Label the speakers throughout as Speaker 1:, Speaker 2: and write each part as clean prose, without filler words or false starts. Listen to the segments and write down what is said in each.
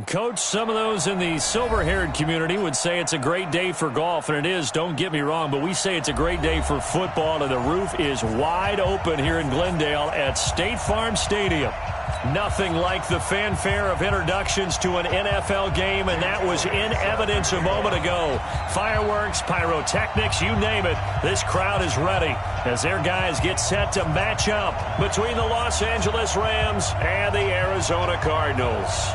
Speaker 1: Coach, some of those in the silver-haired community would say it's a great day for golf, and it is, don't get me wrong, but we say it's a great day for football, and the roof is wide open here in Glendale at State Farm Stadium. Nothing like the fanfare of introductions to an NFL game, and that was in evidence a moment ago. Fireworks, pyrotechnics, you name it, this crowd is ready as their guys get set to match up between the Los Angeles Rams and the Arizona Cardinals.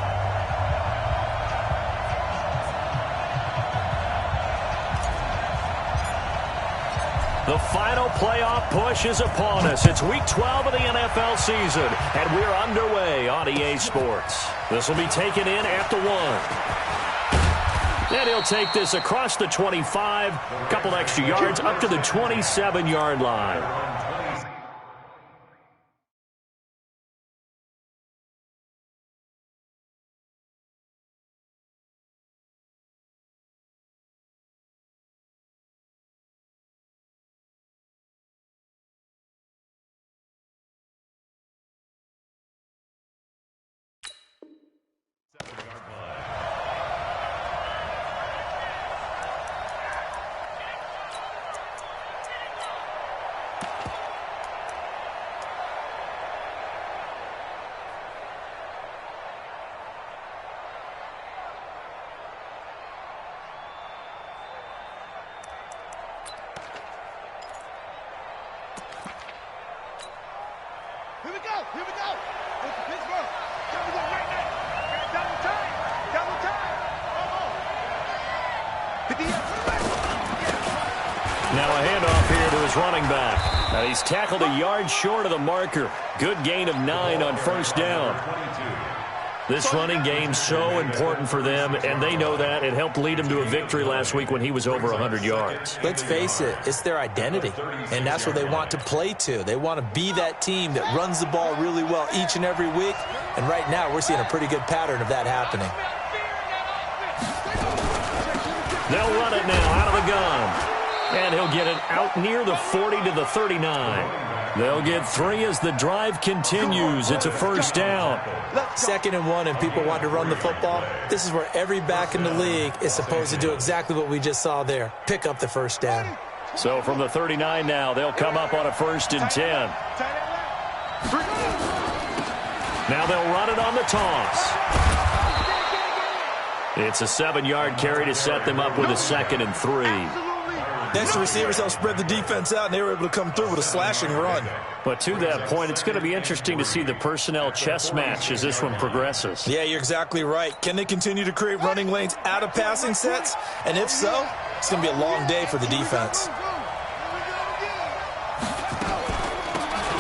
Speaker 1: The final playoff push is upon us. It's Week 12 of the NFL season, and we're underway on EA Sports. This will be taken in at the 1. And he'll take this across the 25, a couple extra yards up to the 27-yard line.
Speaker 2: Here we go. Here we go. Go to Pittsburgh. Double go right now. Double time. Double time.
Speaker 1: Now a handoff here to his running back. Now he's tackled a yard short of the marker. Good gain of 9 on first down. This running game so important for them, and they know that. It helped lead them to a victory last week when he was over 100 yards.
Speaker 3: Let's face it, it's their identity, and that's what they want to play to. They want to be that team that runs the ball really well each and every week, and right now we're seeing a pretty good pattern of that happening.
Speaker 1: They'll run it now out of the gun, and he'll get it out near the 40 to the 39. They'll get 3 as the drive continues. It's a first down.
Speaker 3: 2nd and 1, and people want to run the football. This is where every back in the league is supposed to do exactly what we just saw there. Pick up the first down.
Speaker 1: So from the 39 now, they'll come up on a 1st and 10. Now they'll run it on the toss. It's a 7-yard carry to set them up with a 2nd and 3.
Speaker 3: Next, the receivers helped spread the defense out, and they were able to come through with a slashing run.
Speaker 1: But to that point, it's going to be interesting to see the personnel chess match as this one progresses.
Speaker 3: Yeah, you're exactly right. Can they continue to create running lanes out of passing sets? And if so, it's going to be a long day for the defense.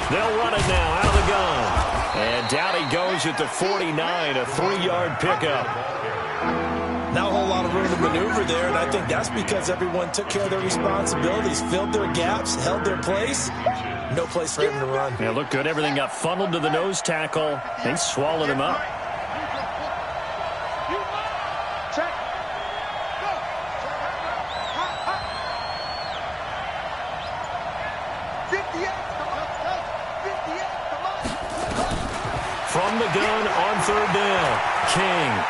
Speaker 1: They'll run it now out of the gun. And down he goes at the 49, a 3-yard pickup.
Speaker 3: Not a whole lot of room to maneuver there, and I think that's because everyone took care of their responsibilities, filled their gaps, held their place. No place for him to run.
Speaker 1: Yeah, looked good. Everything got funneled to the nose tackle. They swallowed him up. From the gun on 3rd down, King.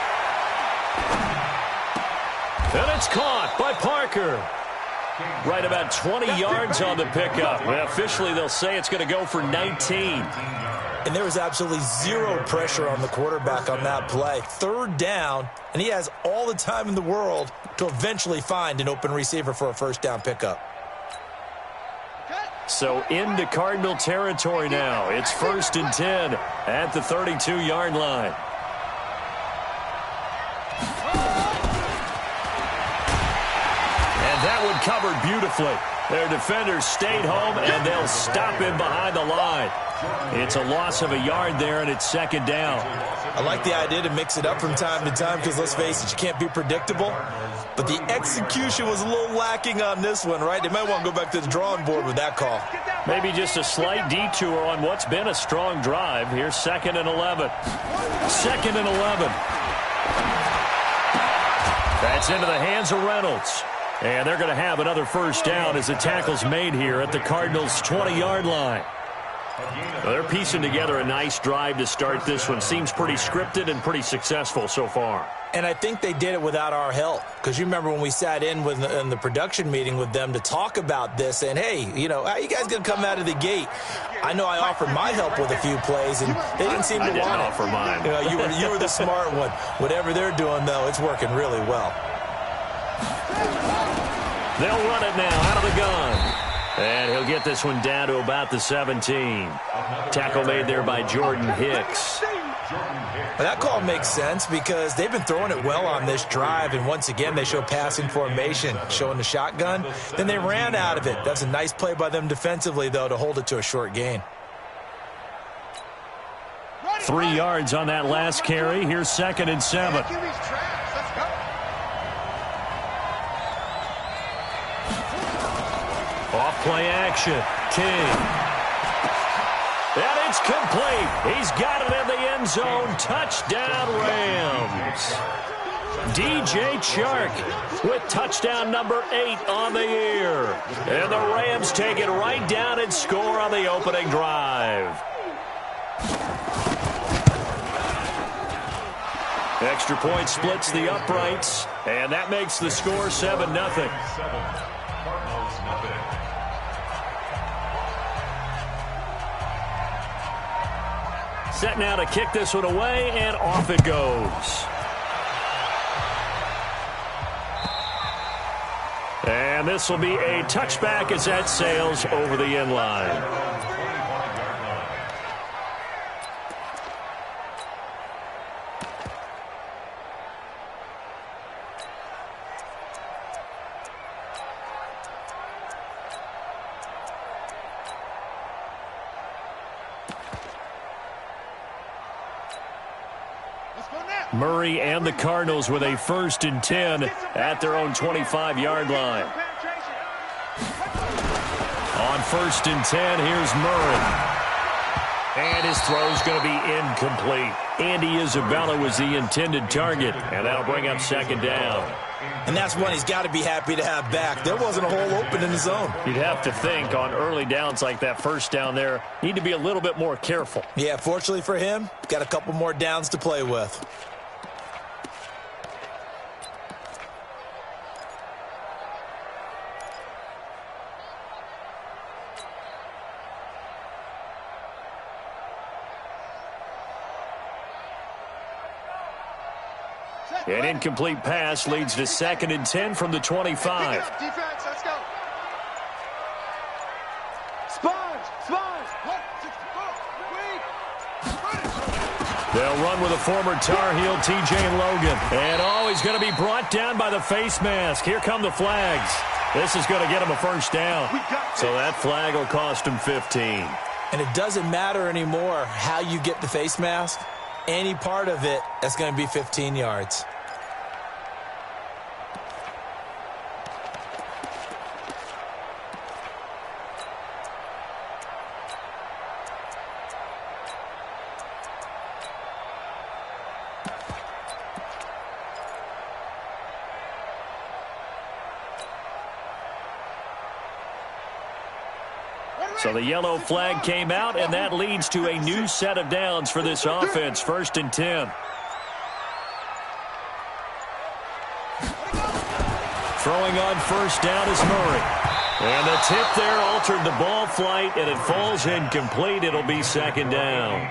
Speaker 1: And it's caught by Parker. Right about 20 yards on the pickup. Well, officially, they'll say it's going to go for 19.
Speaker 3: And there was absolutely zero pressure on the quarterback on that play. 3rd down, and he has all the time in the world to eventually find an open receiver for a 1st down pickup.
Speaker 1: So into Cardinal territory now. It's 1st and 10 at the 32-yard line. That one covered beautifully. Their defenders stayed home, and they'll stop him behind the line. It's a loss of a yard there, and it's 2nd down.
Speaker 3: I like the idea to mix it up from time to time because, let's face it, you can't be predictable. But the execution was a little lacking on this one, right? They might want to go back to the drawing board with that call.
Speaker 1: Maybe just a slight detour on what's been a strong drive. Here's 2nd and 11. 2nd and 11. That's into the hands of Reynolds. And they're going to have another 1st down as the tackle's made here at the Cardinals' 20-yard line. Well, they're piecing together a nice drive to start this one. Seems pretty scripted and pretty successful so far.
Speaker 3: And I think they did it without our help. Because you remember when we sat in the production meeting with them to talk about this, and hey, you know, how you guys going to come out of the gate? I know I offered my help with a few plays, and they didn't seem to want it.
Speaker 1: I didn't offer mine.
Speaker 3: You know, you were the smart one. Whatever they're doing, though, it's working really well.
Speaker 1: They'll run it now out of the gun. And he'll get this one down to about the 17. Tackle made there by Jordan Hicks.
Speaker 3: Well, that call makes sense because they've been throwing it well on this drive, and once again they show passing formation, showing the shotgun. Then they ran out of it. That's a nice play by them defensively, though, to hold it to a short gain.
Speaker 1: 3 yards on that last carry. Here's 2nd and 7. Off play action. King. And it's complete. He's got it in the end zone. Touchdown, Rams. DJ Chark with touchdown number 8 on the year. And the Rams take it right down and score on the opening drive. Extra point splits the uprights, and that makes the score 7-0. Set now to kick this one away, and off it goes. And this will be a touchback as that sails over the end line. Murray and the Cardinals with a 1st and 10 at their own 25-yard line. On 1st and 10, here's Murray. And his throw's going to be incomplete. Andy Isabella was the intended target, and that'll bring up 2nd down.
Speaker 3: And that's one he's got to be happy to have back. There wasn't a hole open in the zone.
Speaker 1: You'd have to think on early downs like that 1st down there, need to be a little bit more careful.
Speaker 3: Yeah, fortunately for him, got a couple more downs to play with.
Speaker 1: An incomplete pass leads to 2nd and 10 from the 25.
Speaker 2: Defense, let's go. Sponge.
Speaker 1: They'll run with a former Tar Heel, TJ Logan. And he's going to be brought down by the face mask. Here come the flags. This is going to get him a 1st down. So that flag will cost him 15.
Speaker 3: And it doesn't matter anymore how you get the face mask. Any part of it, that's going to be 15 yards.
Speaker 1: So the yellow flag came out, and that leads to a new set of downs for this offense. 1st and 10. Throwing on 1st down is Murray. And the tip there altered the ball flight, and it falls incomplete. It'll be 2nd down.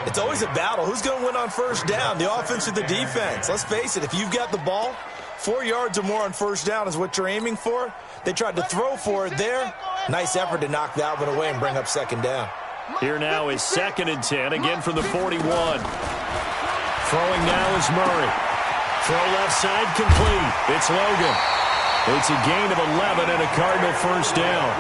Speaker 3: It's always a battle. Who's going to win on 1st down, the offense or the defense? Let's face it, if you've got the ball, 4 yards or more on 1st down is what you're aiming for. They tried to throw for it there. Nice effort to knock that one away and bring up 2nd down.
Speaker 1: Here now is 2nd and 10, again from the 41. Throwing now is Murray. Throw left side complete. It's Logan. It's a gain of 11 and a Cardinal 1st down.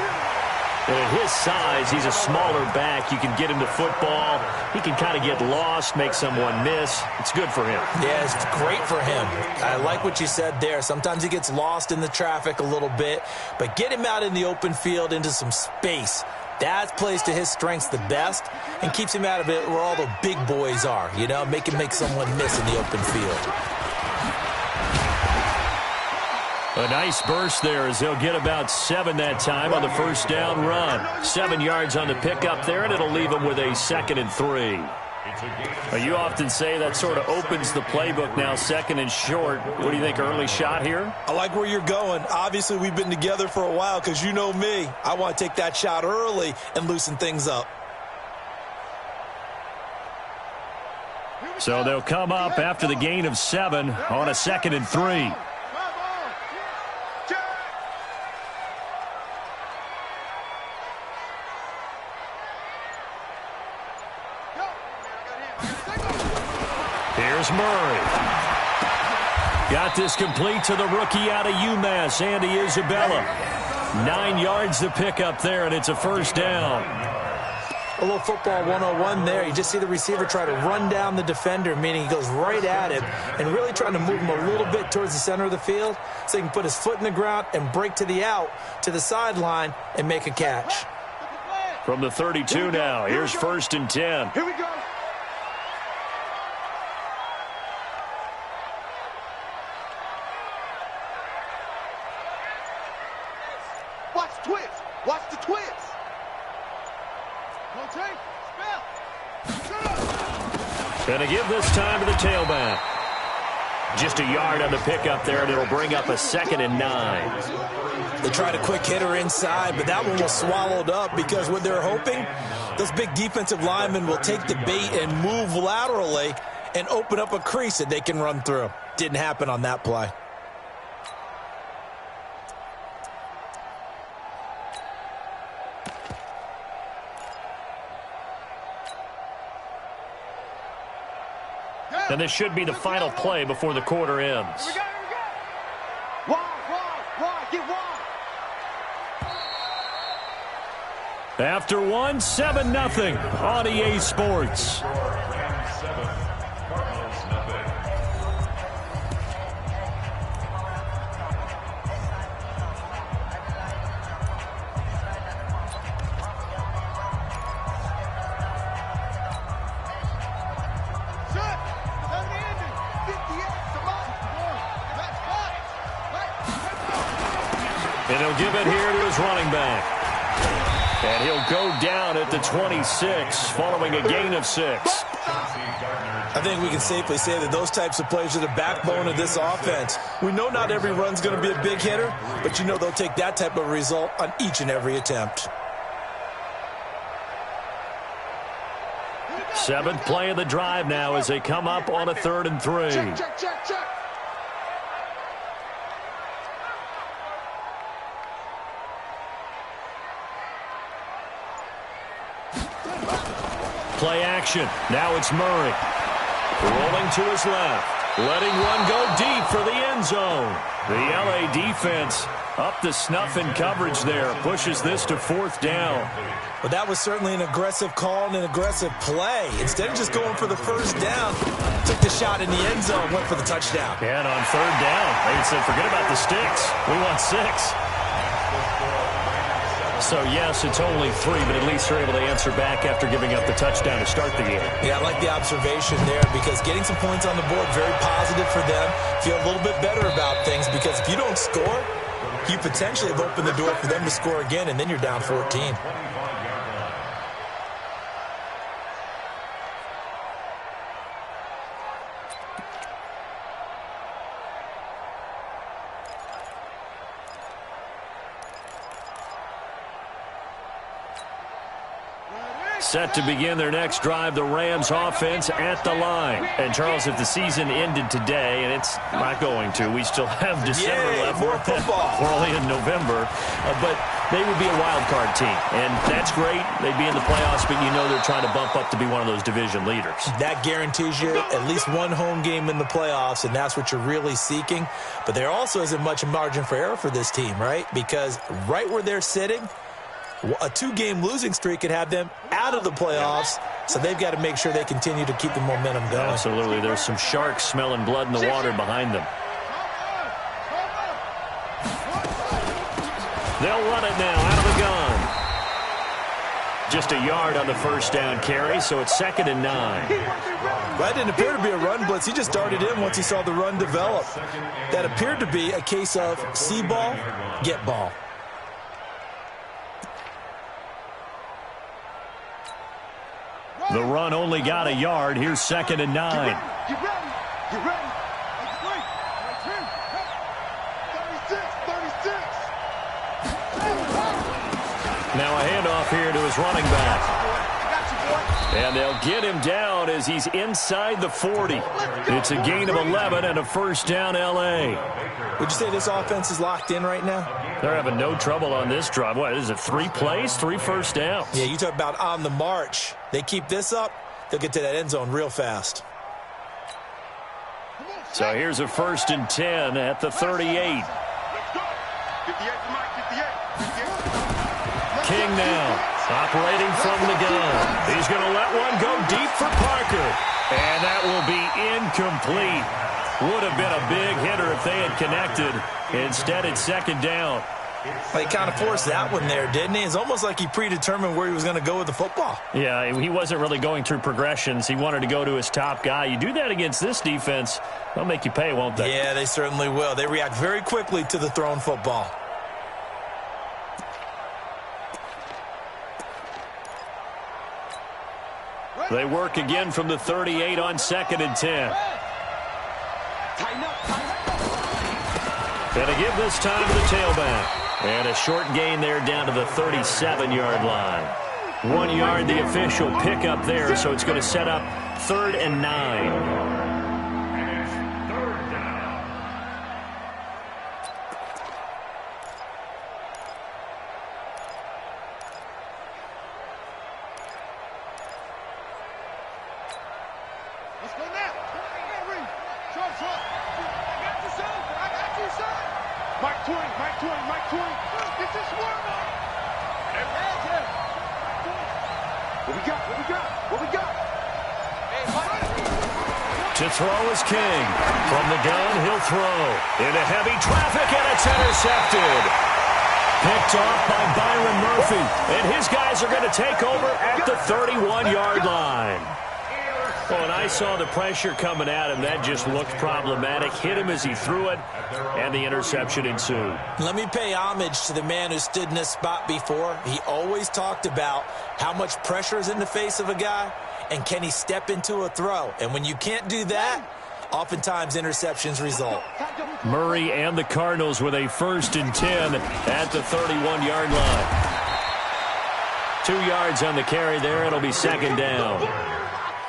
Speaker 1: And at his size, he's a smaller back. You can get him to football. He can kind of get lost, make someone miss. It's good for him.
Speaker 3: Yeah, it's great for him. I like what you said there. Sometimes he gets lost in the traffic a little bit, but get him out in the open field into some space. That plays to his strengths the best and keeps him out of it where all the big boys are, you know, make him make someone miss in the open field.
Speaker 1: A nice burst there as they'll get about 7 that time on the first down run. 7 yards on the pickup there, and it'll leave them with a 2nd and 3. You often say that sort of opens the playbook now, 2nd and short. What do you think, early shot here?
Speaker 3: I like where you're going. Obviously, we've been together for a while because you know me. I want to take that shot early and loosen things up.
Speaker 1: So they'll come up after the gain of 7 on a 2nd and 3. Here's Murray. Got this complete to the rookie out of UMass, Andy Isabella. 9 yards to pick up there, and it's a first down.
Speaker 3: A little football 101 there. You just see the receiver try to run down the defender, meaning he goes right at him and really trying to move him a little bit towards the center of the field so he can put his foot in the ground and break to the out, to the sideline, and make a catch.
Speaker 1: From the 32 now, here's 1st and 10.
Speaker 2: Here we go. Watch the twist. Watch the twist.
Speaker 1: Gonna give this time to the tailback. Just a yard on the pickup there, and it'll bring up a 2nd and 9.
Speaker 3: They tried a quick hitter inside, but that one was swallowed up because what they're hoping, those big defensive linemen will take the bait and move laterally and open up a crease that they can run through. Didn't happen on that play.
Speaker 1: And this should be the final play before the quarter ends.
Speaker 2: Here we go. Wide, get wide.
Speaker 1: After 1, 7-0 on EA Sports. And he'll give it here to his running back. And he'll go down at the 26 following a gain of 6.
Speaker 3: I think we can safely say that those types of plays are the backbone of this offense. We know not every run's going to be a big hitter, but you know they'll take that type of result on each and every attempt.
Speaker 1: 7th play of the drive now as they come up on a 3rd and 3.
Speaker 2: Check.
Speaker 1: Play action. Now it's Murray. Rolling to his left. Letting one go deep for the end zone. The LA defense up to snuff in coverage there. Pushes this to 4th down.
Speaker 3: Well, that was certainly an aggressive call and an aggressive play. Instead of just going for the first down, took the shot in the end zone, went for the touchdown.
Speaker 1: And on 3rd down, they said, forget about the sticks. We want 6. So, yes, it's only 3, but at least they're able to answer back after giving up the touchdown to start the game.
Speaker 3: Yeah, I like the observation there because getting some points on the board, very positive for them. Feel a little bit better about things because if you don't score, you potentially have opened the door for them to score again, and then you're down 14.
Speaker 1: Set to begin their next drive, the Rams offense at the line. And, Charles, if the season ended today, and it's not going to, we still have December left.
Speaker 3: More football.
Speaker 1: We're only in November. But they would be a wild card team. And that's great. They'd be in the playoffs, but you know they're trying to bump up to be one of those division leaders.
Speaker 3: That guarantees you at least one home game in the playoffs, and that's what you're really seeking. But there also isn't much margin for error for this team, right? Because right where they're sitting, a 2-game losing streak could have them out of the playoffs, so they've got to make sure they continue to keep the momentum going.
Speaker 1: Absolutely. There's some sharks smelling blood in the water behind them. They'll run it now out of the gun. just a yard on the first down carry, so it's 2nd and 9.
Speaker 3: That didn't appear to be a run blitz. He just darted in once he saw the run develop. That appeared to be a case of see ball, get ball.
Speaker 1: The run only got a yard. Here's 2nd and 9.
Speaker 2: Get ready. Get ready. That's great. That's him. 36.
Speaker 1: Now a handoff here to his running back. And they'll get him down as he's inside the 40. It's a gain of 11 and a first down L.A.
Speaker 3: Would you say this offense is locked in right now?
Speaker 1: They're having no trouble on this drive. What is it, 3 plays, 3 first downs?
Speaker 3: Yeah, you talk about on the march. They keep this up, they'll get to that end zone real fast.
Speaker 1: So here's a 1st and 10 at the 38. King now. Operating from the gun. He's going to let one go deep for Parker. And that will be incomplete. Would have been a big hitter if they had connected. Instead, it's 2nd down.
Speaker 3: He kind of forced that one there, didn't he? It's almost like he predetermined where he was going to go with the football.
Speaker 1: Yeah, he wasn't really going through progressions. He wanted to go to his top guy. You do that against this defense, they'll make you pay, won't they?
Speaker 3: Yeah, they certainly will. They react very quickly to the thrown football.
Speaker 1: They work again from the 38 on 2nd and 10. And a give this time to the tailback. And a short gain there down to the 37-yard line. 1 yard, the official pickup there, so it's going to set up 3rd and 9.
Speaker 2: Let's go now. Reed. Short. I got you, son. Mike 20. Get this work on. What we got? Hey, Mike.
Speaker 1: To throw is King. From the gun, he'll throw. Into heavy traffic, and it's intercepted. Picked off by Byron Murphy. And his guys are going to take over at the 31-yard line. Well, when I saw the pressure coming at him, that just looked problematic. Hit him as he threw it, and the interception ensued.
Speaker 3: Let me pay homage to the man who stood in this spot before. He always talked about how much pressure is in the face of a guy, and can he step into a throw. And when you can't do that, oftentimes interceptions result.
Speaker 1: Murray and the Cardinals with a 1st and 10 at the 31-yard line. 2 yards on the carry there. It'll be 2nd down.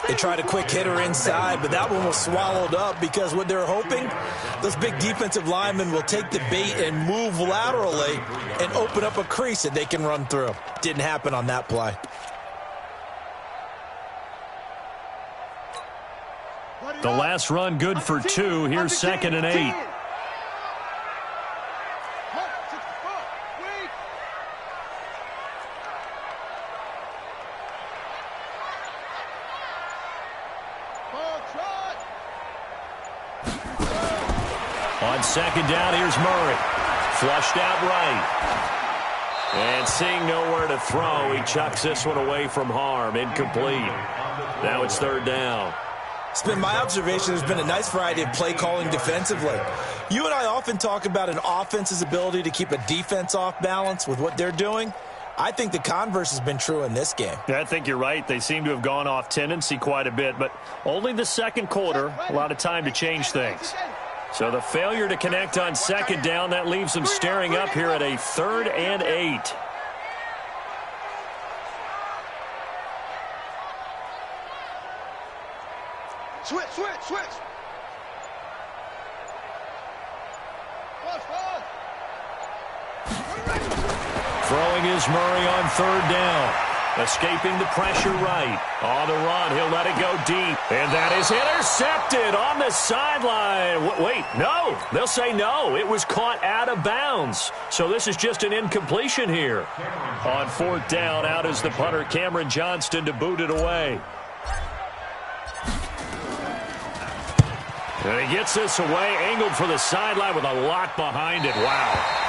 Speaker 3: They tried a quick hitter inside, but that one was swallowed up because what they're hoping, those big defensive linemen will take the bait and move laterally and open up a crease that they can run through. Didn't happen on that play.
Speaker 1: The last run good for 2. Here's 2nd and 8. On 2nd down, here's Murray. Flushed out right. And seeing nowhere to throw, he chucks this one away from harm. Incomplete. Now it's 3rd down.
Speaker 3: It's been my observation there's been a nice variety of play calling defensively. You and I often talk about an offense's ability to keep a defense off balance with what they're doing. I think the converse has been true in this game.
Speaker 1: Yeah, I think you're right. They seem to have gone off tendency quite a bit, but only the 2nd quarter, a lot of time to change things. So the failure to connect on 2nd down, that leaves them staring up here at a 3rd and 8.
Speaker 2: Switch.
Speaker 1: Throwing is Murray on 3rd down. Escaping the pressure right. On the run, he'll let it go deep. And that is intercepted on the sideline. Wait, no. They'll say no. It was caught out of bounds. So this is just an incompletion here. On 4th down, out is the punter, Cameron Johnston, to boot it away. And he gets this away, angled for the sideline with a lot behind it. Wow.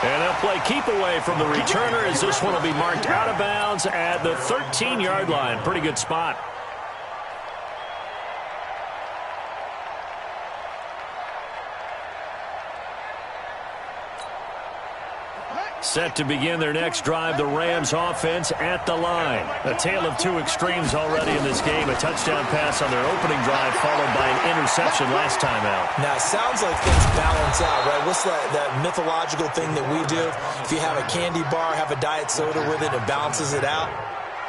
Speaker 1: And they'll play keep away from the returner as this one will be marked out of bounds at the 13-yard line. Pretty good spot. Set to begin their next drive, the Rams offense at the line. A tale of two extremes already in this game. A touchdown pass on their opening drive followed by an interception last time out.
Speaker 3: Now, it sounds like things balance out, right? What's that mythological thing that we do? If you have a candy bar, have a diet soda with it, it balances it out.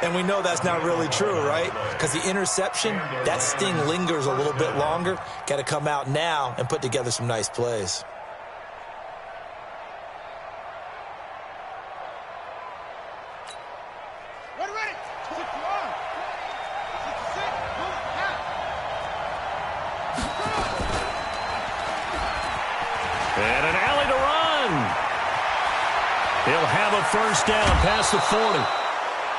Speaker 3: And we know that's not really true, right? Because the interception, that sting lingers a little bit longer. Got to come out now and put together some nice plays.
Speaker 1: And an alley to run. He'll have a first down past the 40.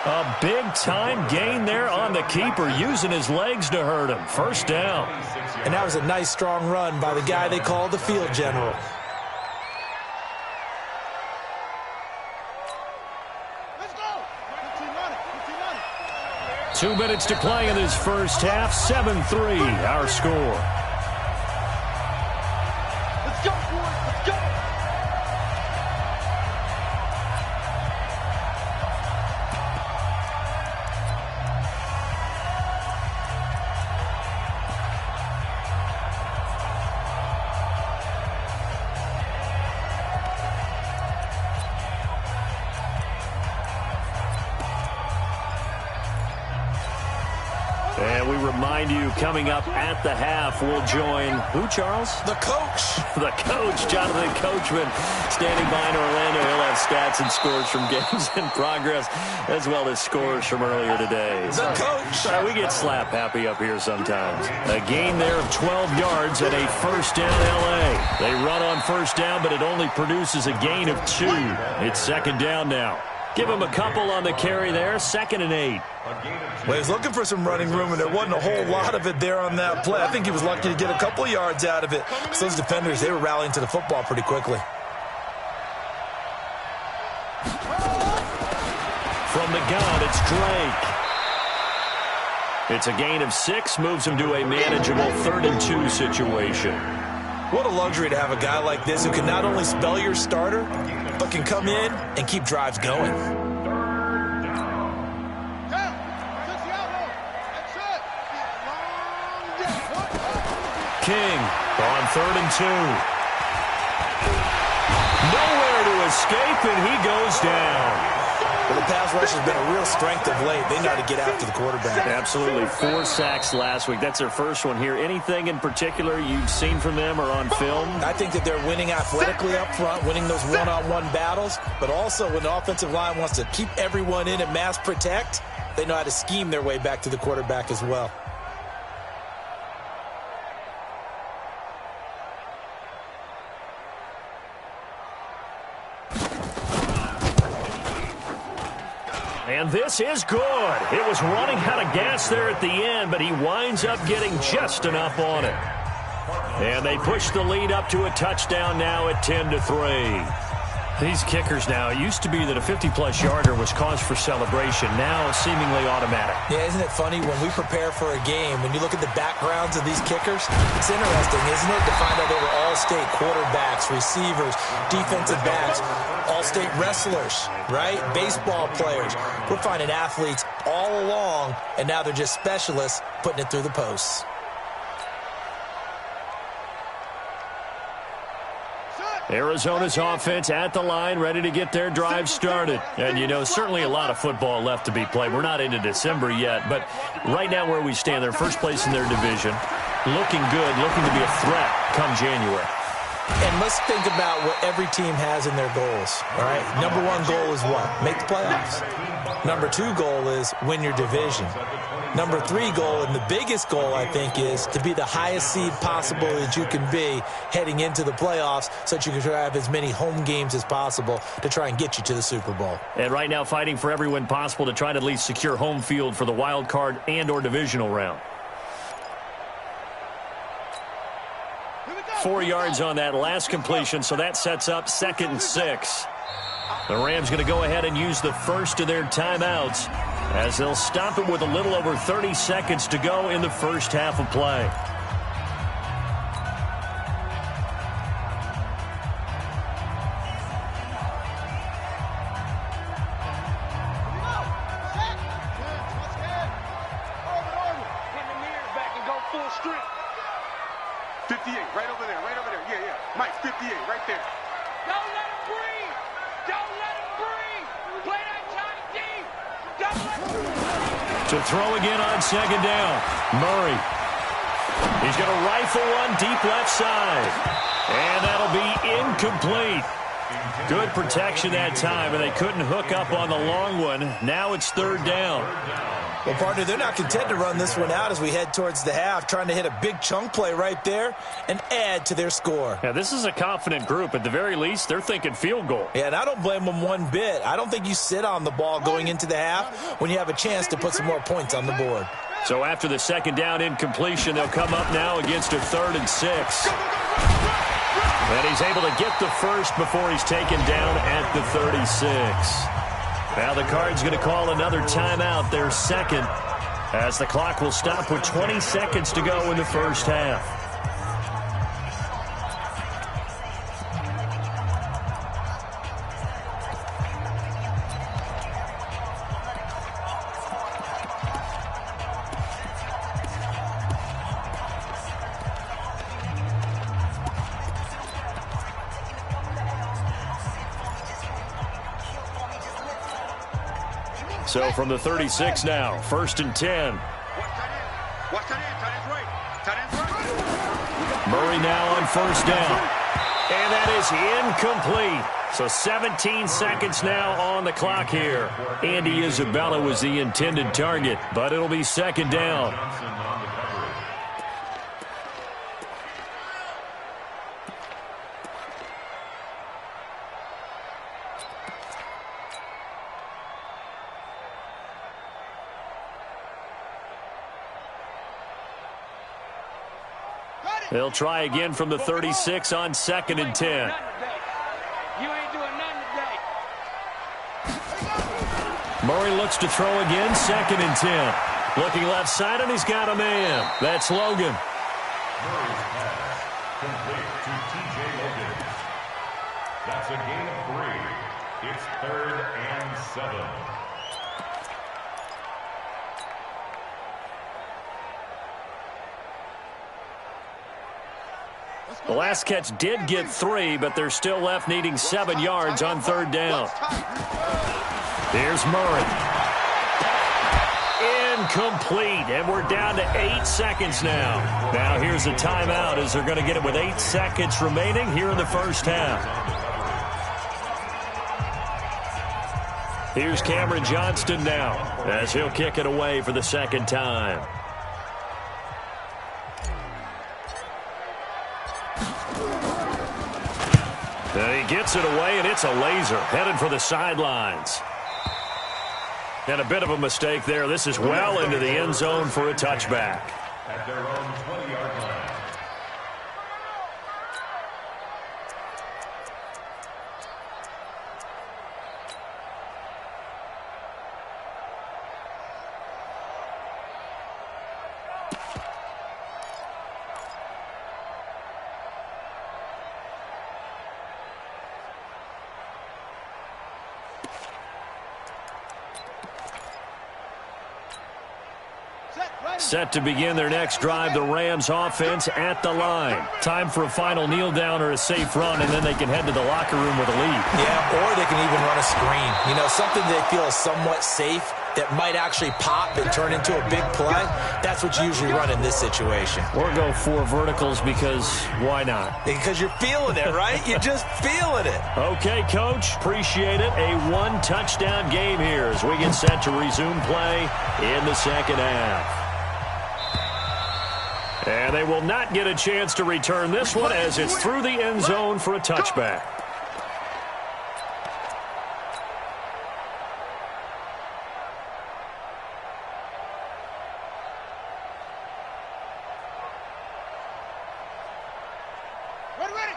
Speaker 1: A big-time gain there on the keeper, using his legs to hurt him. First down.
Speaker 3: And that was a nice, strong run by the guy they call the field general.
Speaker 2: Let's go.
Speaker 1: 2 minutes to play in this first half. 7-3, our score.
Speaker 2: Let's go, boys. Let's go.
Speaker 1: And we remind you, coming up at the half, we'll join who, Charles?
Speaker 3: The coach.
Speaker 1: The coach, Jonathan Coachman, standing by in Orlando. He'll have stats and scores from games in progress, as well as scores from earlier today.
Speaker 3: The coach.
Speaker 1: We get slap happy up here sometimes. A gain there of 12 yards and a first down L.A. They run on first down, but it only produces a gain of 2. It's second down now. Give him a couple on the carry there. 2nd and 8.
Speaker 3: Well, he was looking for some running room, and there wasn't a whole lot of it there on that play. I think he was lucky to get a couple of yards out of it. So those defenders, they were rallying to the football pretty quickly.
Speaker 1: From the gun, it's Drake. It's a gain of 6, moves him to a manageable 3rd and 2 situation.
Speaker 3: What a luxury to have a guy like this who can not only spell your starter, but can come in and keep drives going.
Speaker 1: King on 3rd and 2. Nowhere to escape, and he goes down.
Speaker 3: Well, the pass rush has been a real strength of late. They know how to get after the quarterback.
Speaker 1: Absolutely. 4 sacks last week. That's their first one here. Anything in particular you've seen from them or on film?
Speaker 3: I think that they're winning athletically up front, winning those one-on-one battles, but also when the offensive line wants to keep everyone in and mass protect, they know how to scheme their way back to the quarterback as well.
Speaker 1: And this is good. It was running out of gas there at the end, but he winds up getting just enough on it. And they push the lead up to a touchdown now at 10-3. These kickers now, it used to be that a 50-plus yarder was cause for celebration. Now seemingly automatic.
Speaker 3: Yeah, isn't it funny when we prepare for a game, when you look at the backgrounds of these kickers, it's interesting, isn't it, to find out they were all-state quarterbacks, receivers, defensive backs, all-state wrestlers, right? Baseball players. We're finding athletes all along, and now they're just specialists putting it through the posts.
Speaker 1: Arizona's offense at the line, ready to get their drive started. And, you know, certainly a lot of football left to be played. We're not into December yet, but right now where we stand, they're first place in their division. Looking good, looking to be a threat come January.
Speaker 3: And let's think about what every team has in their goals, all right? Number 1 goal is what? Make the playoffs. Number 2 goal is win your division. Number 3 goal, and the biggest goal, I think, is to be the highest seed possible that you can be heading into the playoffs so that you can have as many home games as possible to try and get you to the Super Bowl.
Speaker 1: And right now fighting for every win possible to try to at least secure home field for the wild card and or divisional round. 4 yards on that last completion, so that sets up 2nd and 6. The Rams going to go ahead and use the first of their timeouts as they'll stop it with a little over 30 seconds to go in the first half of play.
Speaker 2: To
Speaker 1: throw again on 2nd down. Murray. He's going to rifle one deep left side. And that'll be incomplete. Good protection that time, and they couldn't hook up on the long one. Now it's 3rd down.
Speaker 3: Well, partner, they're not content to run this one out as we head towards the half, trying to hit a big chunk play right there and add to their score.
Speaker 1: Yeah, this is a confident group. At the very least, they're thinking field goal.
Speaker 3: Yeah, and I don't blame them one bit. I don't think you sit on the ball going into the half when you have a chance to put some more points on the board.
Speaker 1: So after the 2nd down incompletion, they'll come up now against a 3rd and 6. And he's able to get the first before he's taken down at the 36. Now the Cards going to call another timeout, their 2nd, as the clock will stop with 20 seconds to go in the first half. So from the 36 now, 1st and 10. Murray now on 1st down. And that is incomplete. So 17 seconds now on the clock here. Andy Isabella was the intended target, but it'll be 2nd down. They'll try again from the 36 on 2nd and 10.
Speaker 2: You ain't doing nothing today.
Speaker 1: Murray looks to throw again, 2nd and 10. Looking left side, and he's got a man. That's Logan.
Speaker 4: Murray's pass complete to T.J. Logan. That's a gain of 3. It's 3rd and 7.
Speaker 1: The last catch did get 3, but they're still left needing 7 yards on 3rd down. Here's Murray. Incomplete, and we're down to 8 seconds now. Now here's a timeout as they're going to get it with 8 seconds remaining here in the first half. Here's Cameron Johnston now as he'll kick it away for the 2nd time. And he gets it away, and it's a laser headed for the sidelines. And a bit of a mistake there. This is well into the end zone for a touchback.
Speaker 4: At their own 20-yard line.
Speaker 1: Set to begin their next drive, the Rams offense at the line. Time for a final kneel down or a safe run, and then they can head to the locker room with a lead.
Speaker 3: Yeah, or they can even run a screen. You know, something they feel is somewhat safe that might actually pop and turn into a big play. That's what you usually run in this situation.
Speaker 1: Or go 4 verticals because why not?
Speaker 3: Because you're feeling it, right? You're just feeling it.
Speaker 1: Okay, Coach. Appreciate it. A 1-touchdown game here as we get set to resume play in the second half. And they will not get a chance to return this one as it's through the end zone for a touchback.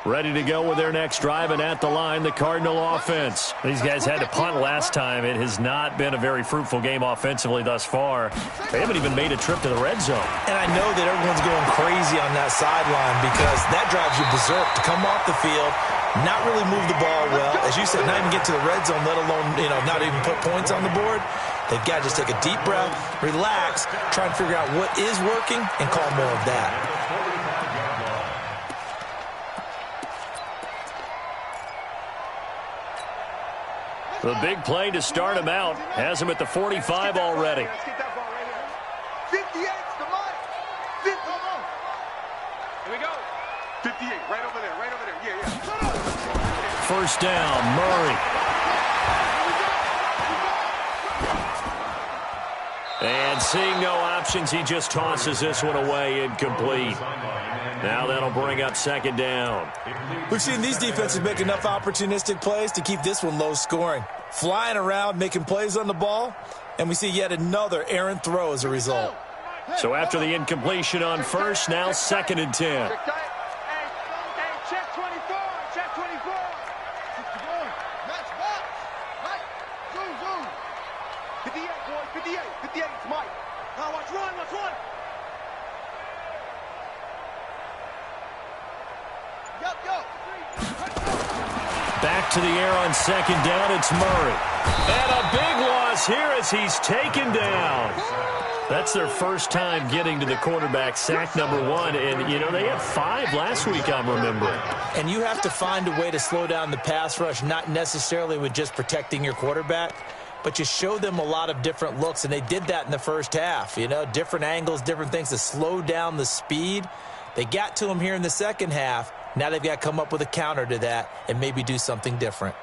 Speaker 1: Ready to go with their next drive, and at the line, the Cardinal offense. These guys had to punt last time. It has not been a very fruitful game offensively thus far. They haven't even made a trip to the red zone.
Speaker 3: And I know that everyone's going crazy on that sideline because that drives you berserk to come off the field, not really move the ball well. As you said, not even get to the red zone, let alone, not even put points on the board. They've got to just take a deep breath, relax, try and figure out what is working, and call more of that.
Speaker 1: The big play to start him out has him at the 45 already.
Speaker 2: Let's get that ball right here. 58, the line. 50. Here we go. 58, right over there, Yeah.
Speaker 1: First down, Murray. And seeing no options, he just tosses this one away, incomplete. Now that'll bring up second down.
Speaker 3: We've seen these defenses make enough opportunistic plays to keep this one low scoring. Flying around, making plays on the ball, and we see yet another errant throw as a result.
Speaker 1: So after the incompletion on first, now 2nd and 10.
Speaker 2: Check 24, check 24. Match box. Right. Zoom. 58, boys, 58, it's Mike. Now watch one. Yup.
Speaker 1: Back to the air on second down, it's Murray. And a big loss here as he's taken down. That's their first time getting to the quarterback, sack number 1. And, they had 5 last week, I'm remembering.
Speaker 3: And you have to find a way to slow down the pass rush, not necessarily with just protecting your quarterback, but you show them a lot of different looks, and they did that in the first half. Different angles, different things to slow down the speed. They got to him here in the second half. Now they've got to come up with a counter to that and maybe do something different.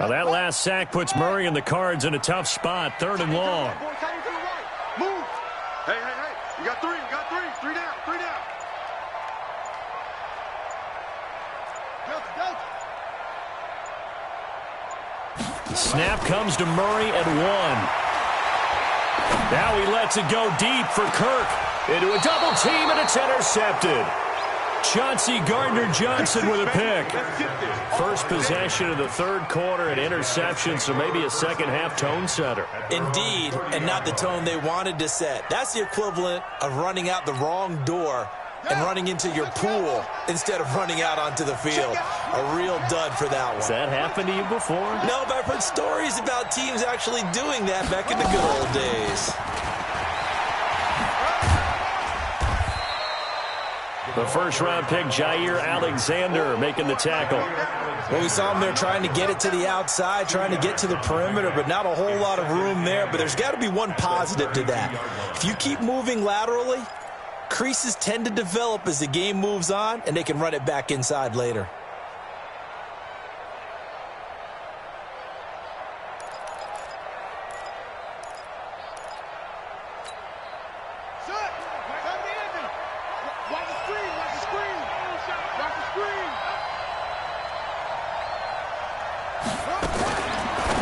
Speaker 1: Now that last sack puts Murray and the Cards in a tough spot, 3rd and long.
Speaker 2: Move. Hey. You got 3. 3 down.
Speaker 1: The snap comes to Murray at 1. Now he lets it go deep for Kirk. Into a double team, and it's intercepted. Chauncey Gardner-Johnson with a pick. First possession of the 3rd quarter, an interception, so maybe a second-half tone setter.
Speaker 3: Indeed, and not the tone they wanted to set. That's the equivalent of running out the wrong door and running into your pool instead of running out onto the field. A real dud for that one.
Speaker 1: Has that happened to you before?
Speaker 3: No, but I've heard stories about teams actually doing that back in the good old days.
Speaker 1: The first-round pick, Jair Alexander, making the tackle.
Speaker 3: Well, we saw him there trying to get it to the outside, trying to get to the perimeter, but not a whole lot of room there. But there's got to be one positive to that. If you keep moving laterally, creases tend to develop as the game moves on, and they can run it back inside later.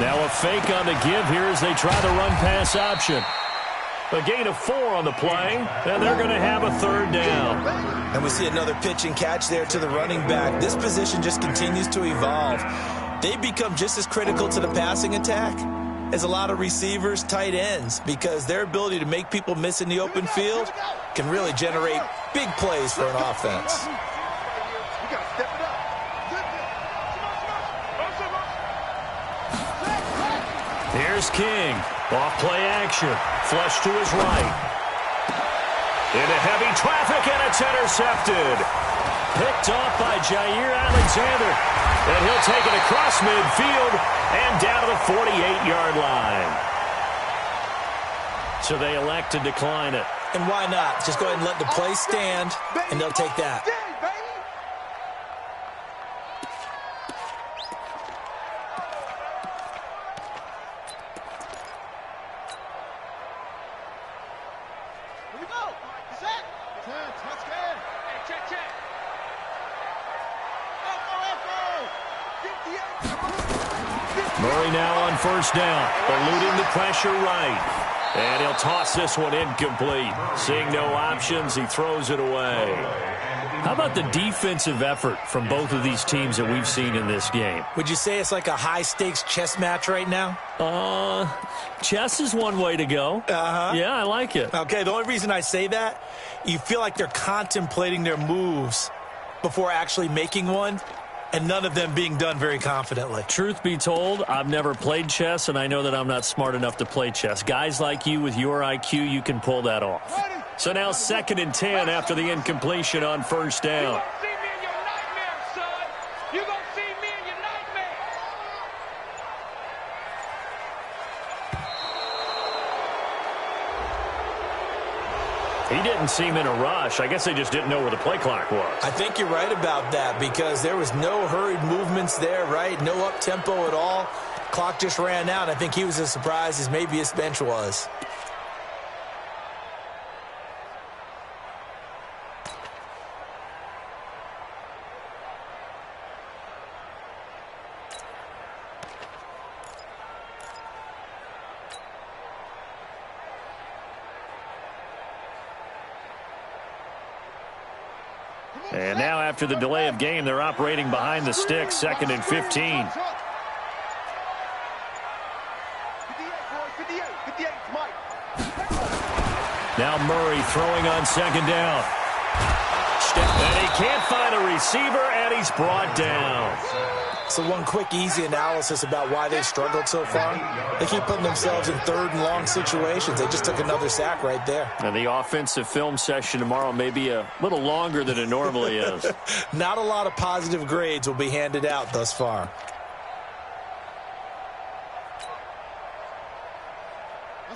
Speaker 1: Now a fake on the give here as they try the run-pass option. A gain of 4 on the play, and they're going to have a 3rd down.
Speaker 3: And we see another pitch and catch there to the running back. This position just continues to evolve. They become just as critical to the passing attack as a lot of receivers, tight ends, because their ability to make people miss in the open field can really generate big plays for an offense.
Speaker 1: Here's King. Off play action. Flush to his right. Into heavy traffic, and it's intercepted. Picked off by Jair Alexander. And he'll take it across midfield and down to the 48-yard line. So they elect to decline it.
Speaker 3: And why not? Just go ahead and let the play stand, and they'll take that.
Speaker 1: Murray now on first down, eluding the pressure right. And he'll toss this one incomplete. Seeing no options, he throws it away. How about the defensive effort from both of these teams that we've seen in this game?
Speaker 3: Would you say it's like a high-stakes chess match right now?
Speaker 1: Chess is one way to go. Yeah, I like it.
Speaker 3: Okay, the only reason I say that, you feel like they're contemplating their moves before actually making one, and none of them being done very confidently.
Speaker 1: Truth be told, I've never played chess, and I know that I'm not smart enough to play chess. Guys like you with your IQ, you can pull that off. So now 2nd and 10 after the incompletion on first down. He didn't seem in a rush. I guess they just didn't know where the play clock was.
Speaker 3: I think you're right about that because there was no hurried movements there, right? No up-tempo at all. Clock just ran out. I think he was as surprised as maybe his bench was.
Speaker 1: And now after the delay of game, they're operating behind the sticks, 2nd and 15. Now Murray throwing on 2nd down. And he can't find a receiver, and he's brought down.
Speaker 3: So one quick, easy analysis about why they've struggled so far. They keep putting themselves in 3rd and long situations. They just took another sack right there.
Speaker 1: And the offensive film session tomorrow may be a little longer than it normally is.
Speaker 3: Not a lot of positive grades will be handed out thus far.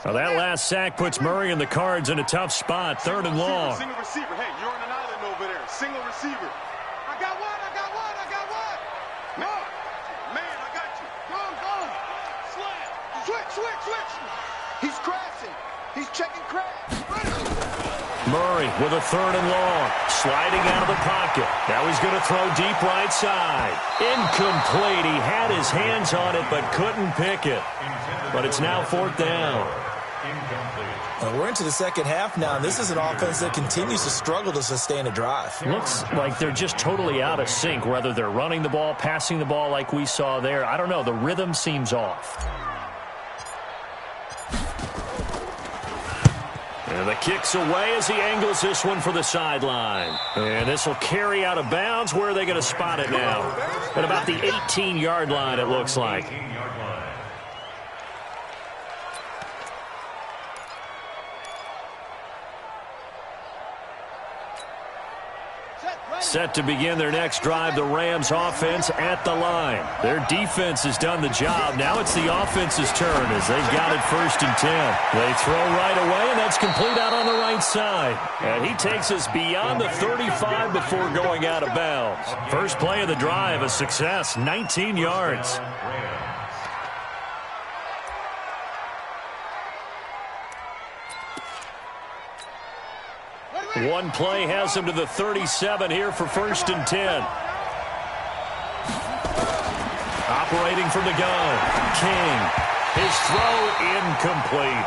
Speaker 1: Well, that last sack puts Murray and the Cards in a tough spot, 3rd and long.
Speaker 2: Single receiver. Hey, you're on an island over there. Single receiver. I got one. Man, I got you. Go. Slam. Switch. He's crashing. He's checking crash.
Speaker 1: Murray with a 3rd and long. Sliding out of the pocket. Now he's going to throw deep right side. Incomplete. He had his hands on it but couldn't pick it. But it's now 4th down.
Speaker 3: We're into the second half now, and this is an offense that continues to struggle to sustain a drive.
Speaker 1: Looks like they're just totally out of sync, whether they're running the ball, passing the ball like we saw there. I don't know. The rhythm seems off. And the kick's away as he angles this one for the sideline. And this will carry out of bounds. Where are they going to spot it now? At about the 18-yard line, it looks like. Set to begin their next drive, the Rams offense at the line. Their defense has done the job. Now it's the offense's turn as they've got it 1st and 10. They throw right away, and that's complete out on the right side. And he takes us beyond the 35 before going out of bounds. First play of the drive, a success, 19 yards. One play has him to the 37 here for 1st and 10. Operating from the gun, King. His throw incomplete.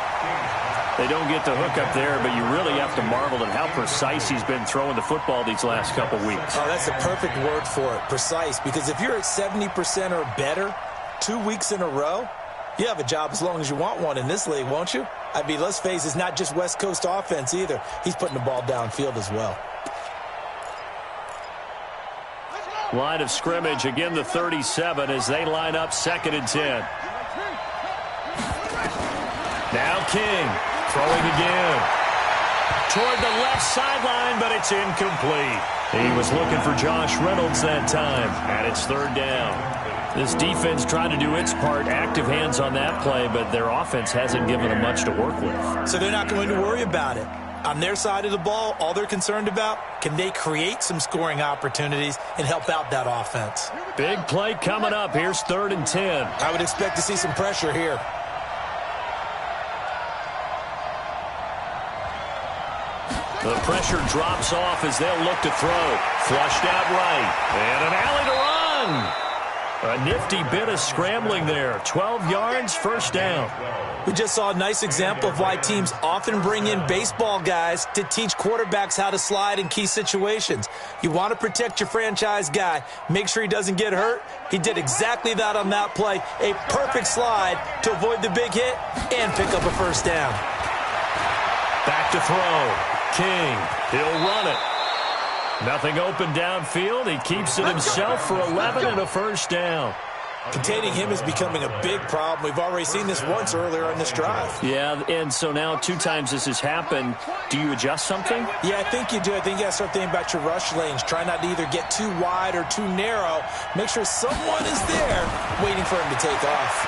Speaker 1: They don't get the hook up there, but you really have to marvel at how precise he's been throwing the football these last couple weeks.
Speaker 3: Oh, that's the perfect word for it, precise. Because if you're at 70% or better 2 weeks in a row, you have a job as long as you want one in this league, won't you? I mean, let's face it, it's not just West Coast offense either. He's putting the ball downfield as well.
Speaker 1: Line of scrimmage, again the 37 as they line up 2nd and 10. Now King throwing again. Toward the left sideline, but it's incomplete. He was looking for Josh Reynolds that time, and it's 3rd down. This defense trying to do its part, active hands on that play, but their offense hasn't given them much to work with.
Speaker 3: So they're not going to worry about it. On their side of the ball, all they're concerned about, can they create some scoring opportunities and help out that offense?
Speaker 1: Big play coming up. Here's 3rd and 10.
Speaker 3: I would expect to see some pressure here.
Speaker 1: The pressure drops off as they'll look to throw. Flushed out right. And an alley to run. A nifty bit of scrambling there. 12 yards, first down.
Speaker 3: We just saw a nice example of why teams often bring in baseball guys to teach quarterbacks how to slide in key situations. You want to protect your franchise guy. Make sure he doesn't get hurt. He did exactly that on that play. A perfect slide to avoid the big hit and pick up a first down.
Speaker 1: Back to throw. King. He'll run it. Nothing open downfield. He keeps it himself for 11 and a first down.
Speaker 3: Containing him is becoming a big problem. We've already seen this once earlier on this drive.
Speaker 1: Yeah, and so now 2 times this has happened. Do you adjust something?
Speaker 3: Yeah, I think you do. I think you got to start thinking about your rush lanes. Try not to either get too wide or too narrow. Make sure someone is there waiting for him to take off.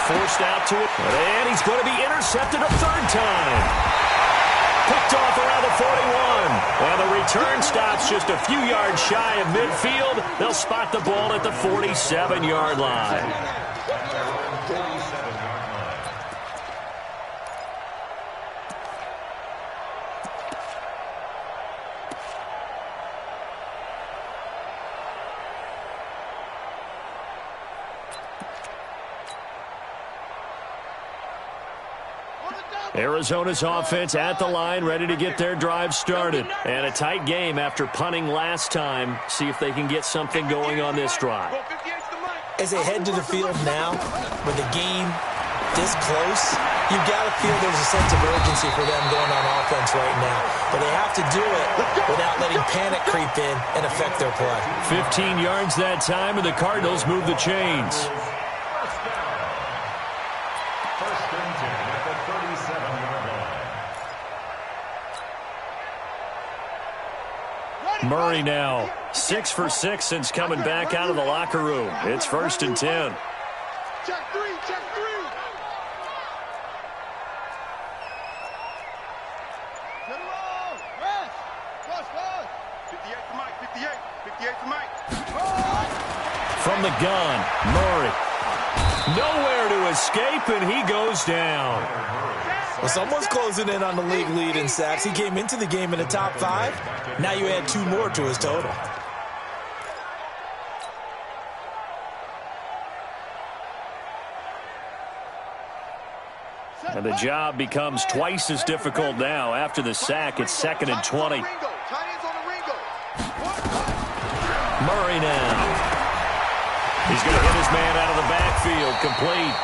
Speaker 1: Forced out to it, and he's going to be intercepted a third time. Picked off around the 41. And the return stops just a few yards shy of midfield. They'll spot the ball at the 47-yard line. Arizona's offense at the line, ready to get their drive started. And a tight game after punting last time. See if they can get something going on this drive.
Speaker 3: As they head to the field now, with the game this close, you've got to feel there's a sense of urgency for them going on offense right now. But they have to do it without letting panic creep in and affect their play.
Speaker 1: 15 yards that time, and the Cardinals move the chains. Murray now 6 for 6 since coming back out of the locker room. It's 1st and 10.
Speaker 2: Check three. Get him on. Rush. 58 to Mike. 58 to Mike.
Speaker 1: From the gun, Murray. Nowhere to escape, and he goes down.
Speaker 3: Well, someone's closing in on the league lead in sacks. He came into the game in the top 5. Now you add 2 more to his total.
Speaker 1: And the job becomes twice as difficult now. After the sack, it's 2nd and 20. Murray now. He's going to hit his man out of the backfield. Complete.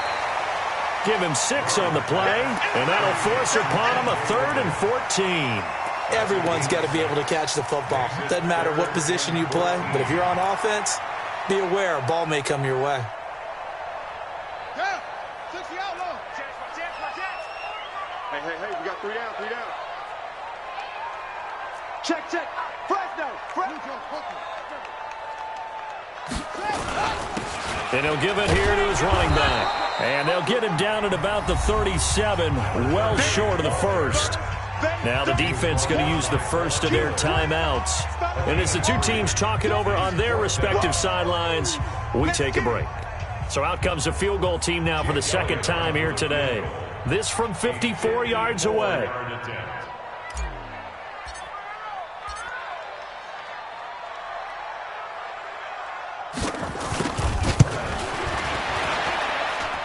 Speaker 1: Give him 6 on the play, and that'll force upon him a 3rd and 14.
Speaker 3: Everyone's got to be able to catch the football. Doesn't matter what position you play, but if you're on offense, be aware a ball may come your way.
Speaker 2: Hey, we got 3 down. Check. Fresno.
Speaker 1: And he'll give it here to his running back. And they'll get him down at about the 37, well short of the first. Now the defense going to use the first of their timeouts. And as the 2 teams talk it over on their respective sidelines, we take a break. So out comes a field goal team now for the 2nd time here today. This from 54 yards away.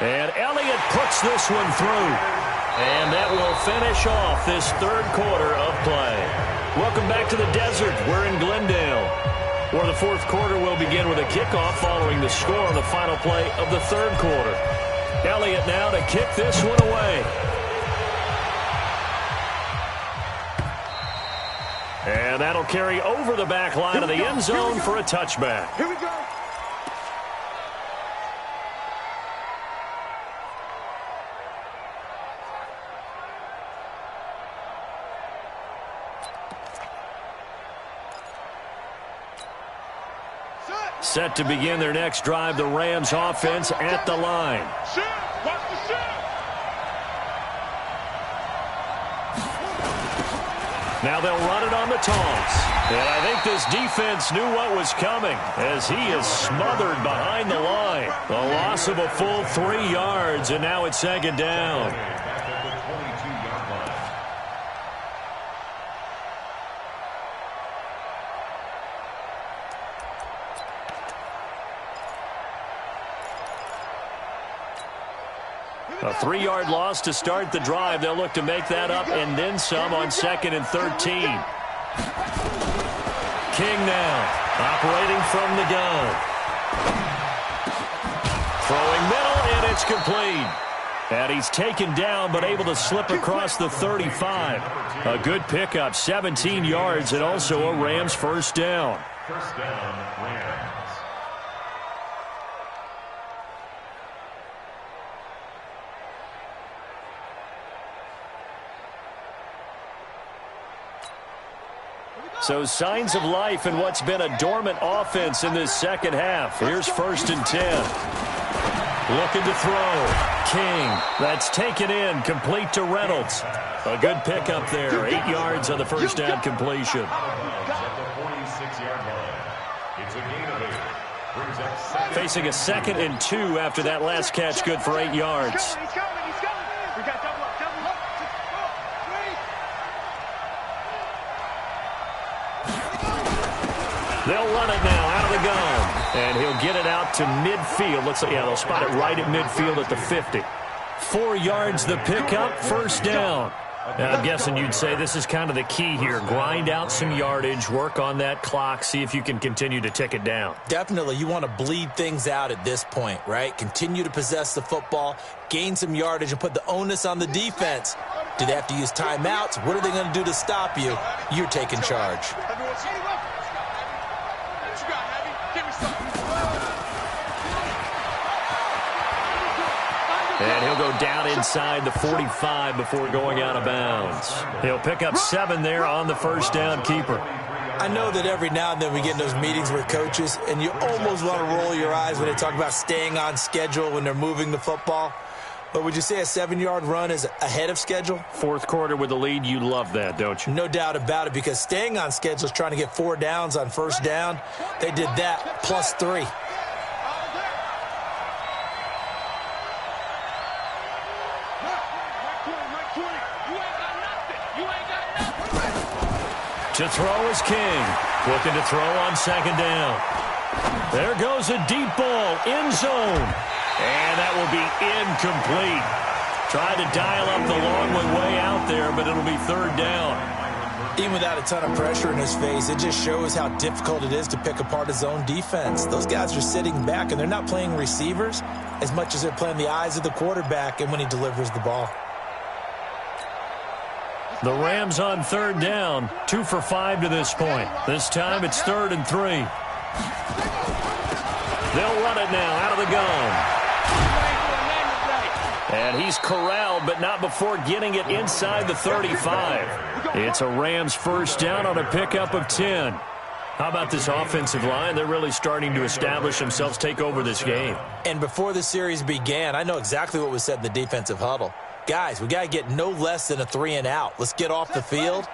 Speaker 1: And Elliott puts this one through. And that will finish off this 3rd quarter of play. Welcome back to the desert. We're in Glendale, where the 4th quarter will begin with a kickoff following the score on the final play of the 3rd quarter. Elliott now to kick this one away. And that'll carry over the back line of the end zone for a touchback.
Speaker 2: Here we go.
Speaker 1: Set to begin their next drive, the Rams offense at the line.
Speaker 2: Watch the shift.
Speaker 1: Now they'll run it on the toss. And I think this defense knew what was coming as he is smothered behind the line. A loss of a full 3 yards, and now it's 2nd down. A 3-yard loss to start the drive. They'll look to make that up and then some on 2nd and 13. King now operating from the gun. Throwing middle, and it's complete. And he's taken down but able to slip across the 35. A good pickup, 17 yards, and also a Rams first down.
Speaker 4: First down, Rams.
Speaker 1: So signs of life in what's been a dormant offense in this second half. Here's 1st and 10. Looking to throw. King. That's taken in. Complete to Reynolds. A good pickup there. 8 yards on the first down completion. Facing a 2nd and 2 after that last catch. Good for 8 yards. They'll run it now out of the gun. And he'll get it out to midfield. Looks like, yeah, they'll spot it right at midfield at the 50. 4 yards the pickup, first down. Now, I'm guessing you'd say this is kind of the key here. Grind out some yardage, work on that clock, see if you can continue to tick it down.
Speaker 3: Definitely, you want to bleed things out at this point, right? Continue to possess the football, gain some yardage, and put the onus on the defense. Do they have to use timeouts? What are they going to do to stop you? You're taking charge.
Speaker 1: And he'll go down inside the 45 before going out of bounds. He'll pick up 7 there on the first down keeper.
Speaker 3: I know that every now and then we get in those meetings with coaches, and you almost want to roll your eyes when they talk about staying on schedule when they're moving the football. But would you say a 7-yard run is ahead of schedule?
Speaker 1: 4th quarter with the lead, you love that, don't you?
Speaker 3: No doubt about it, because staying on schedule is trying to get 4 downs on first down. They did that plus 3.
Speaker 1: To throw is King. Looking to throw on 2nd down. There goes a deep ball, end zone. And that will be incomplete. Tried to dial up the long way out there, but it'll be 3rd down.
Speaker 3: Even without a ton of pressure in his face, it just shows how difficult it is to pick apart his own defense. Those guys are sitting back, and they're not playing receivers as much as they're playing the eyes of the quarterback and when he delivers the ball.
Speaker 1: The Rams on 3rd down, 2 for 5 to this point. This time it's 3rd and 3. They'll run it now out of the gun. And he's corralled, but not before getting it inside the 35. It's a Rams first down on a pickup of 10. How about this offensive line? They're really starting to establish themselves, take over this game.
Speaker 3: And before the series began, I know exactly what was said in the defensive huddle. Guys, we got to get no less than a 3 and out. Let's get off the field.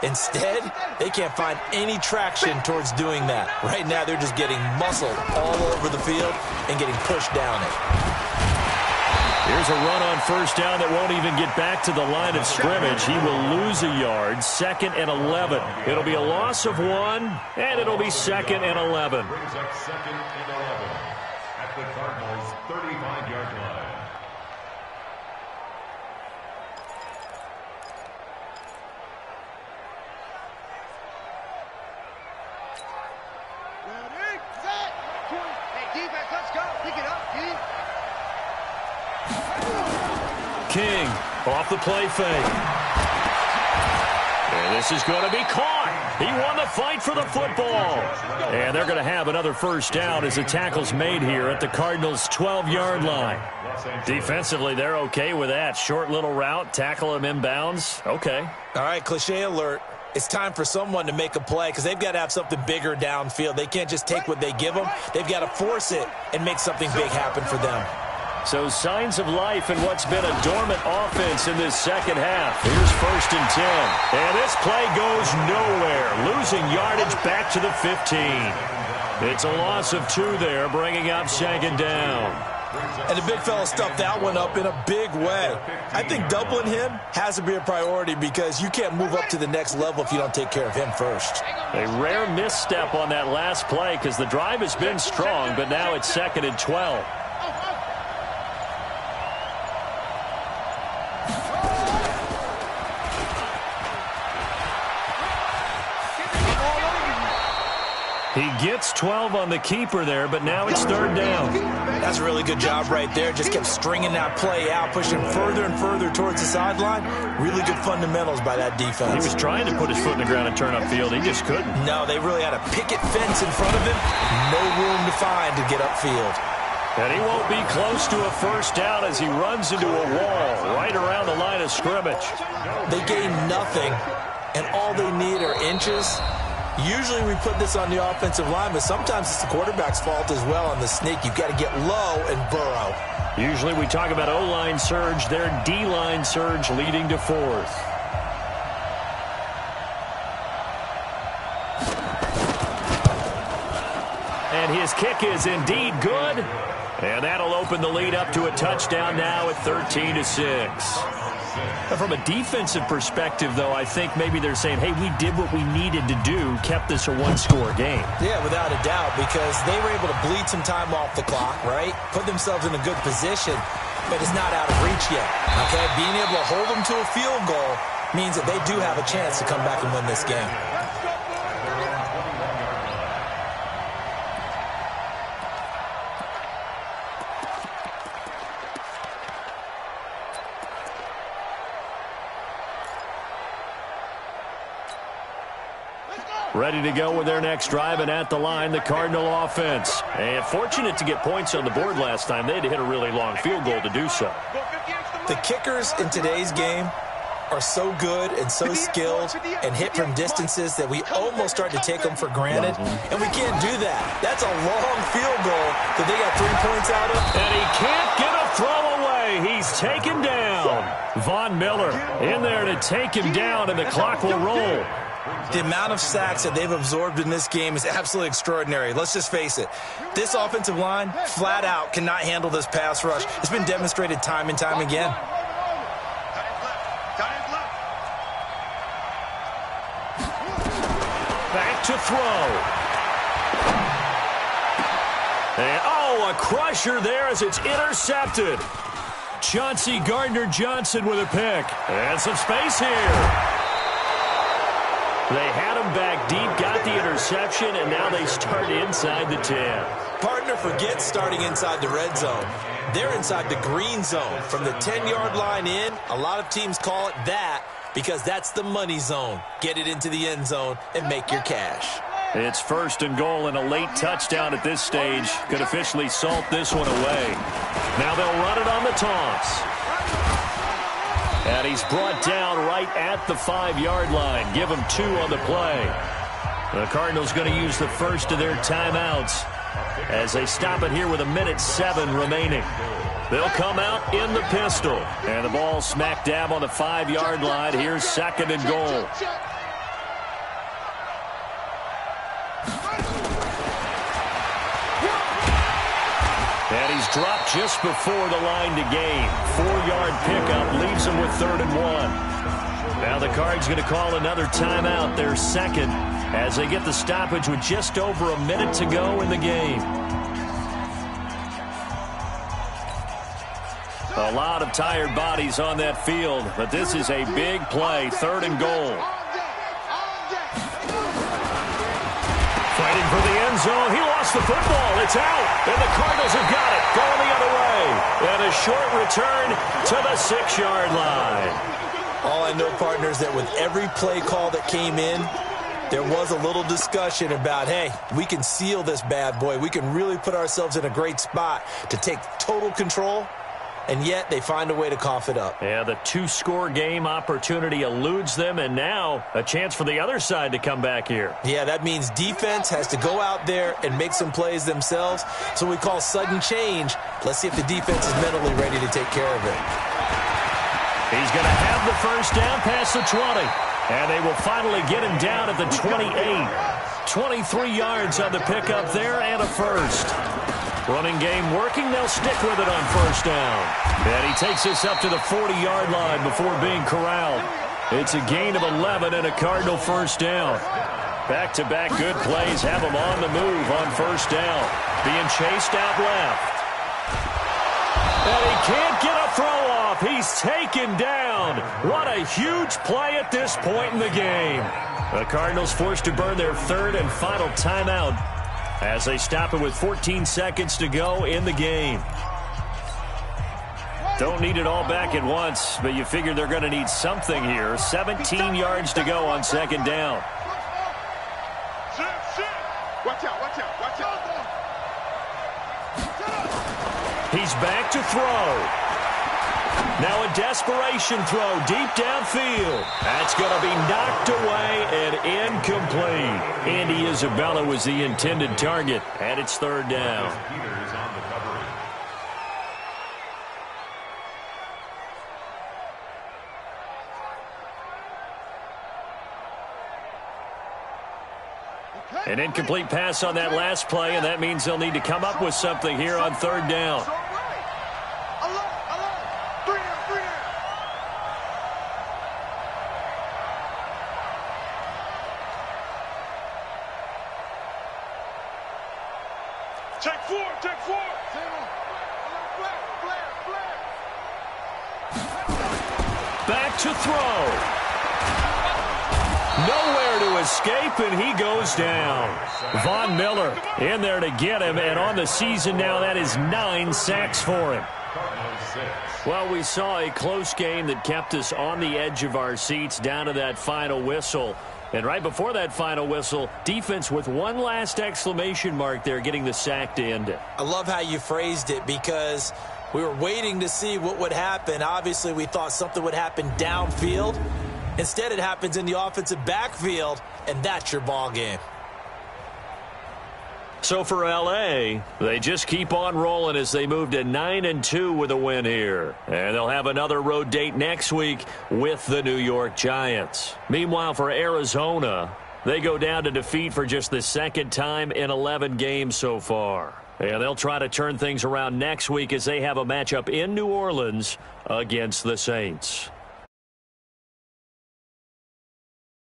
Speaker 3: Instead, they can't find any traction towards doing that. Right now, they're just getting muscled all over the field and getting pushed down it.
Speaker 1: Here's a run on first down that won't even get back to the line of scrimmage. He will lose a yard, 2nd and 11. It'll be a loss of 1, and it'll be 2nd and 11.
Speaker 4: Brings up 2nd and 11 at the Cardinals' 35-yard line.
Speaker 1: King off the play fake. And this is going to be caught. He won the fight for the football. And they're going to have another first down as the tackle's made here at the Cardinals' 12-yard line. Defensively, they're okay with that. Short little route, tackle him inbounds. Okay.
Speaker 3: All right, cliche alert. It's time for someone to make a play because they've got to have something bigger downfield. They can't just take what they give them. They've got to force it and make something big happen for them.
Speaker 1: So signs of life in what's been a dormant offense in this second half. Here's 1st and 10. And this play goes nowhere. Losing yardage back to the 15. It's a loss of 2 there, bringing up 2nd down.
Speaker 3: And the big fella stuffed that one up in a big way. I think doubling him has to be a priority because you can't move up to the next level if you don't take care of him first.
Speaker 1: A rare misstep on that last play because the drive has been strong, but now it's 2nd and 12. He gets 12 on the keeper there, but now it's third down.
Speaker 3: That's a really good job right there. Just kept stringing that play out, pushing further and further towards the sideline. Really good fundamentals by that defense.
Speaker 1: He was trying to put his foot in the ground and turn upfield. He just couldn't.
Speaker 3: No, they really had a picket fence in front of him. No room to find to get upfield.
Speaker 1: And he won't be close to a first down as he runs into a wall right around the line of scrimmage.
Speaker 3: They gain nothing, and all they need are inches. Usually we put this on the offensive line, but sometimes it's the quarterback's fault as well on the sneak. You've got to get low and burrow.
Speaker 1: Usually we talk about O-line surge, their D-line surge leading to fourth. And his kick is indeed good. And that'll open the lead up to a touchdown now at 13-6. From a defensive perspective, though, I think maybe they're saying, hey, we did what we needed to do, kept this a one-score game.
Speaker 3: Yeah, without a doubt, because they were able to bleed some time off the clock, right? Put themselves in a good position, but it's not out of reach yet, okay? Being able to hold them to a field goal means that they do have a chance to come back and win this game.
Speaker 1: Ready to go with their next drive, and at the line, the Cardinal offense. And fortunate to get points on the board last time. They had to hit a really long field goal to do so.
Speaker 3: The kickers in today's game are so good and so skilled and hit from distances that we almost start to take them for granted, and we can't do that. That's a long field goal that they got 3 points out of.
Speaker 1: And he can't get a throw away. He's taken down. Von Miller in there to take him down, and the clock will roll.
Speaker 3: The amount of sacks that they've absorbed in this game is absolutely extraordinary. Let's just face it. This offensive line, flat out, cannot handle this pass rush. It's been demonstrated time and time again.
Speaker 1: Back to throw. And, oh, a crusher there as it's intercepted. Chauncey Gardner-Johnson with a pick. And some space here. They had him back deep, got the interception, and now they start inside the 10.
Speaker 3: Partner forgets starting inside the red zone. They're inside the green zone. From the 10-yard line in, a lot of teams call it that because that's the money zone. Get it into the end zone and make your cash.
Speaker 1: It's first and goal, and a late touchdown at this stage could officially salt this one away. Now they'll run it on the toss. And he's brought down right at the 5-yard line. Give him 2 on the play. The Cardinals going to use the first of their timeouts as they stop it here with 1:07 remaining. They'll come out in the pistol. And the ball smack dab on the 5-yard line. Here's second and goal. And he's dropped just before the line to gain. 4-yard pickup leaves him with 3rd and 1. Now the Cards going to call another timeout, their second, as they get the stoppage with just over a minute to go in the game. A lot of tired bodies on that field, but this is a big play, 3rd and goal. Fighting for the end zone. He lost the football. It's out. And the Cardinals have got it. Going the other way. And a short return to the 6-yard line.
Speaker 3: All I know, partners, that with every play call that came in, there was a little discussion about, hey, we can seal this bad boy. We can really put ourselves in a great spot to take total control. And yet they find a way to cough it up.
Speaker 1: Yeah, the 2-score game opportunity eludes them, and now a chance for the other side to come back here.
Speaker 3: Yeah, that means defense has to go out there and make some plays themselves. So we call sudden change. Let's see if the defense is mentally ready to take care of it.
Speaker 1: He's going to have the first down past the 20. And they will finally get him down at the 28. 23 yards on the pickup there and a first. Running game working. They'll stick with it on first down. And he takes this up to the 40-yard line before being corralled. It's a gain of 11 and a Cardinal first down. Back-to-back good plays have him on the move on first down. Being chased out left. And he can't get a throw off. He's taken down. What a huge play at this point in the game. The Cardinals forced to burn their third and final timeout as they stop it with 14 seconds to go in the game. Don't need it all back at once, but you figure they're going to need something here. 17 yards to go on second down.
Speaker 2: Watch out, watch out, watch out.
Speaker 1: He's back to throw. Now a desperation throw deep downfield. That's going to be knocked away and incomplete. Andy Isabella was the intended target, and it's third down.
Speaker 4: Peters on the coverage.
Speaker 1: An incomplete pass on that last play, and that means they'll need to come up with something here on third down.
Speaker 2: Take four, take four.
Speaker 1: Back to throw. Nowhere to escape, and he goes down. Von Miller in there to get him, and on the season now, that is 9 sacks for him. Well, we saw a close game that kept us on the edge of our seats down to that final whistle. And right before that final whistle, defense with one last exclamation mark there, getting the sack to end it.
Speaker 3: I love how you phrased it, because we were waiting to see what would happen. Obviously, we thought something would happen downfield. Instead, it happens in the offensive backfield, and that's your ball game.
Speaker 1: So for L.A., they just keep on rolling as they move to 9-2 with a win here. And they'll have another road date next week with the New York Giants. Meanwhile, for Arizona, they go down to defeat for just the second time in 11 games so far. And they'll try to turn things around next week as they have a matchup in New Orleans against the Saints.